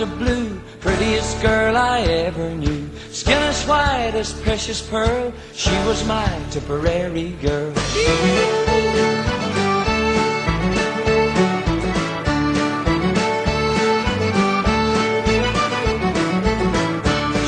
eyes of blue, prettiest girl I ever knew. Skin as white as precious pearl, she was my Tipperary girl.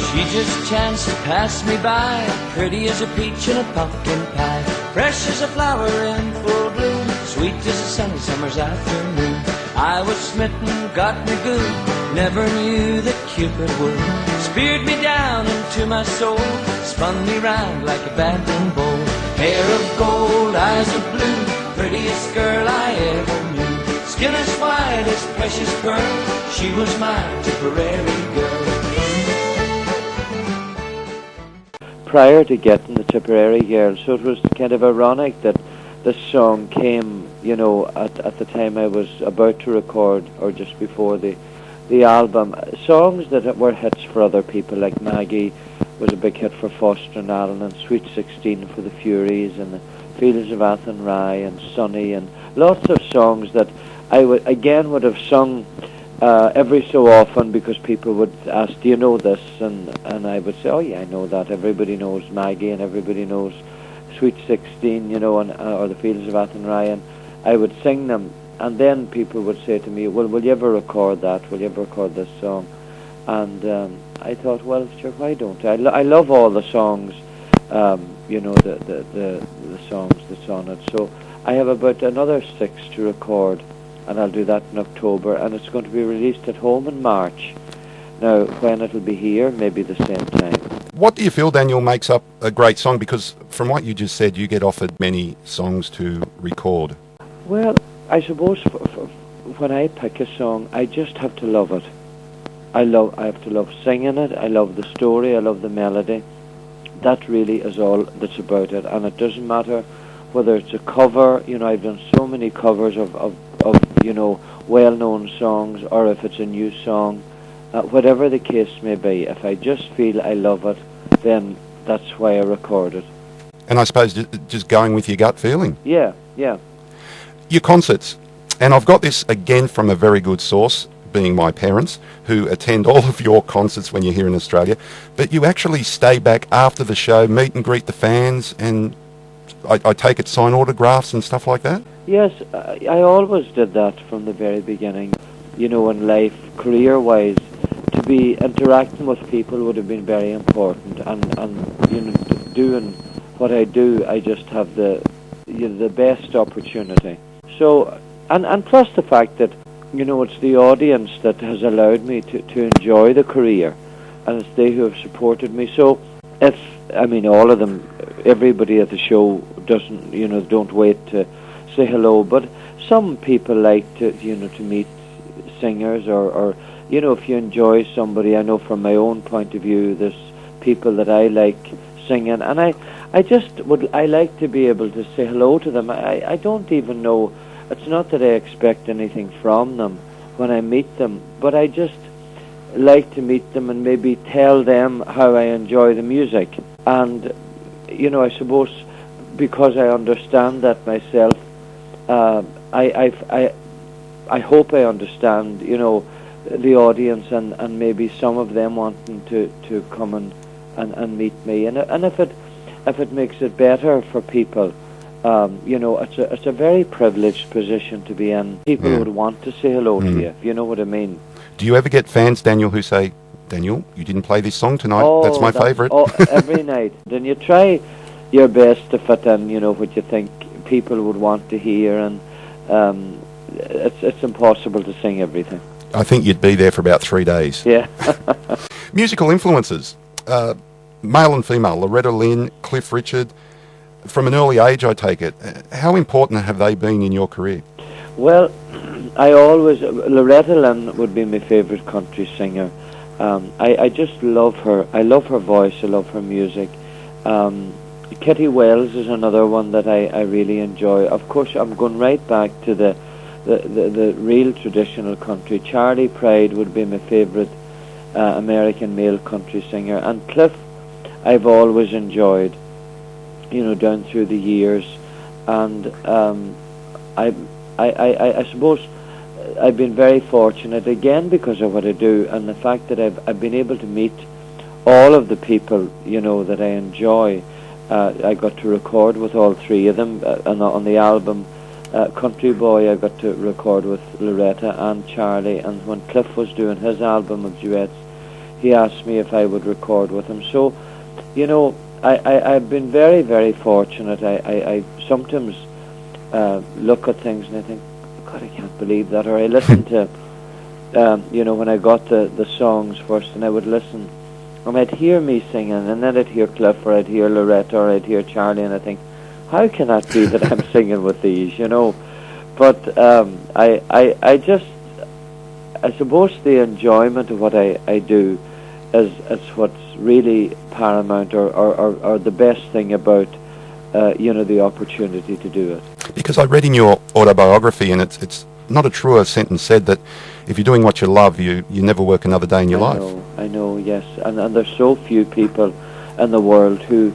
She just chanced to pass me by, pretty as a peach in a pumpkin pie, fresh as a flower in full bloom, sweet as a sunny summer's afternoon. I was smitten, got me good, never knew that Cupid would. Speared me down into my soul, spun me round like a badminton bowl. Hair of gold, eyes of blue, prettiest girl I ever knew. Skin as white as precious pearl, she was my Tipperary girl. Prior to getting the Tipperary girl, so it was kind of ironic that this song came, you know, at the time I was about to record, or just before the album. Songs that were hits for other people, like Maggie was a big hit for Foster and Allen, and Sweet 16 for the Furies, and the Fields of Athenry, and Sunny, and lots of songs that I would have sung every so often, because people would ask, do you know this? And I would say, oh yeah, I know that. Everybody knows Maggie, and everybody knows Sweet 16, you know, or the Fields of Athenry, and I would sing them. And then people would say to me, well, will you ever record that? Will you ever record this song? And I thought, well, sure, why don't I? I love all the songs, you know, the songs that's on it. So I have about another 6 to record, and I'll do that in October, and it's going to be released at home in March. Now, when it'll be here, maybe the same time. What do you feel, Daniel, makes up a great song? Because from what you just said, you get offered many songs to record. Well, I suppose when I pick a song, I just have to love it. I have to love singing it. I love the story. I love the melody. That really is all that's about it. And it doesn't matter whether it's a cover. You know, I've done so many covers of you know, well-known songs, or if it's a new song. Whatever the case may be, if I just feel I love it, then that's why I record it. And I suppose just going with your gut feeling. Yeah, yeah. Your concerts, and I've got this again from a very good source, being my parents, who attend all of your concerts when you're here in Australia, but you actually stay back after the show, meet and greet the fans, and I take it sign autographs and stuff like that? Yes, I always did that from the very beginning. You know, in life, career-wise, to be interacting with people would have been very important, and you know, doing what I do, I just have the best opportunity. So, and plus the fact that, you know, it's the audience that has allowed me to enjoy the career, and it's they who have supported me. So, if, I mean, all of them, everybody at the show doesn't, you know, don't wait to say hello, but some people like to, you know, to meet singers, or you know, if you enjoy somebody. I know from my own point of view, there's people that I like singing, and I like to be able to say hello to them. I don't even know, it's not that I expect anything from them when I meet them, but I just like to meet them and maybe tell them how I enjoy the music. And you know, I suppose because I understand that myself, I hope I understand, you know, the audience, and maybe some of them wanting to come and meet me, and if it makes it better for people, you know, it's a very privileged position to be in. People would want to say hello to you, if you know what I mean. Do you ever get fans, Daniel, who say, Daniel, you didn't play this song tonight, that's my favourite? Oh, every night. Then you try your best to fit in, you know, what you think people would want to hear, and it's impossible to sing everything. I think you'd be there for about 3 days. Yeah. Musical influences, male and female, Loretta Lynn, Cliff Richard. From an early age, I take it. How important have they been in your career? Well, Loretta Lynn would be my favourite country singer. I just love her. I love her voice. I love her music. Kitty Wells is another one that I really enjoy. Of course, I'm going right back to the real traditional country. Charlie Pride would be my favourite American male country singer, and Cliff I've always enjoyed, you know, down through the years. And I suppose I've been very fortunate, again, because of what I do, and the fact that I've been able to meet all of the people, that I enjoy. I got to record with all three of them on the album. Country Boy, I got to record with Loretta and Charlie, and when Cliff was doing his album of duets, he asked me if I would record with him. So, I've been very, very fortunate. I sometimes look at things and I think, God, I can't believe that. Or I listen to, when I got the songs first, and I would listen, and I'd hear me singing, and then I'd hear Cliff, or I'd hear Loretta, or I'd hear Charlie, and I think, how can that be that I'm singing with these, But I suppose the enjoyment of what I do is what's really paramount, or the best thing about, the opportunity to do it. Because I read in your autobiography, and it's not a truer sentence said, that if you're doing what you love, you never work another day in your life. I know, yes. And there's so few people in the world who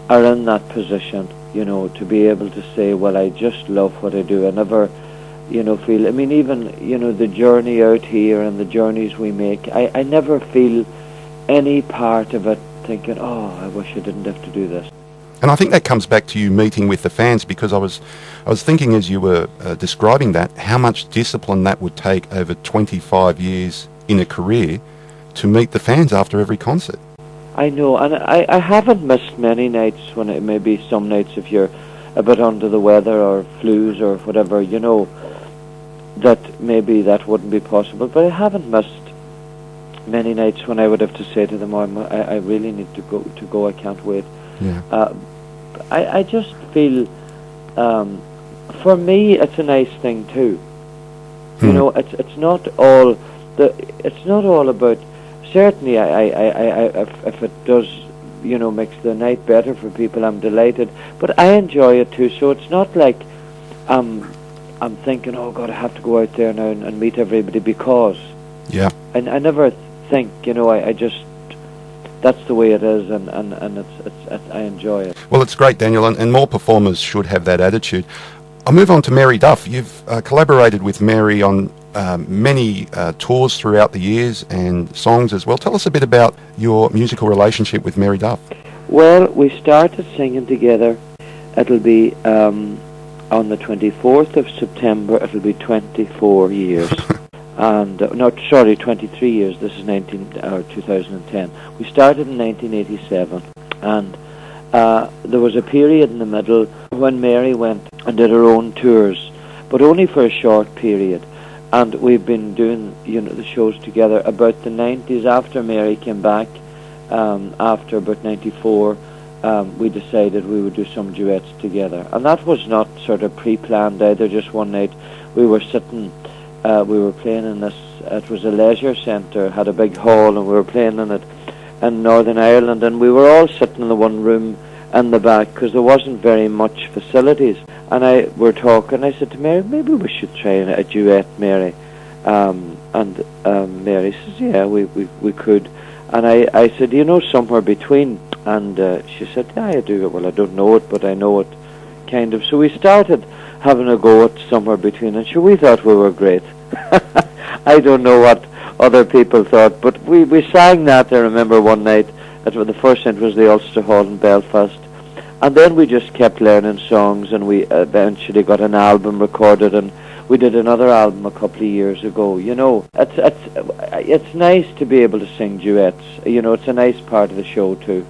are in that position, to be able to say, well, I just love what I do. I never, feel, I mean, even, the journey out here and the journeys we make, I never feel any part of it thinking, oh, I wish I didn't have to do this. And I think that comes back to you meeting with the fans, because I was thinking as you were describing that, how much discipline that would take over 25 years in a career to meet the fans after every concert. I know, and I haven't missed many nights when it may be some nights if you're a bit under the weather or flus or whatever, that maybe that wouldn't be possible. But I haven't missed many nights when I would have to say to them, I really need to go, I can't wait. Yeah. I just feel, for me, it's a nice thing too. It's not all about. Certainly, if it does, makes the night better for people, I'm delighted. But I enjoy it too. So it's not like I'm thinking, oh God, I have to go out there now and meet everybody, because. Yeah. And I never think, I just. That's the way it is, and I enjoy it. Well, it's great, Daniel, and more performers should have that attitude. I'll move on to Mary Duff. You've collaborated with Mary on many tours throughout the years, and songs as well. Tell us a bit about your musical relationship with Mary Duff. Well, we started singing together. It'll be on the 24th of September. It'll be 24 years. And 23 years. This is 2010. We started in 1987, and there was a period in the middle when Mary went and did her own tours, but only for a short period. And we've been doing, the shows together. About the 90s, after Mary came back, after about 94, we decided we would do some duets together. And that was not sort of pre-planned either. Just one night we were sitting. We were playing in this, it was a leisure centre, had a big hall, and we were playing in it in Northern Ireland, and we were all sitting in the one room in the back, because there wasn't very much facilities. And we're talking, I said to Mary, maybe we should try a duet, Mary. And Mary says, yeah, we could. And I said, somewhere between. And she said, yeah, I do. Well, I don't know it, but I know it, kind of. So we started having a go at somewhere between, and we thought we were great. I don't know what other people thought, but we sang that, I remember, one night. The first night was the Ulster Hall in Belfast, and then we just kept learning songs, and we eventually got an album recorded, and we did another album a couple of years ago. It's nice to be able to sing duets. It's a nice part of the show too.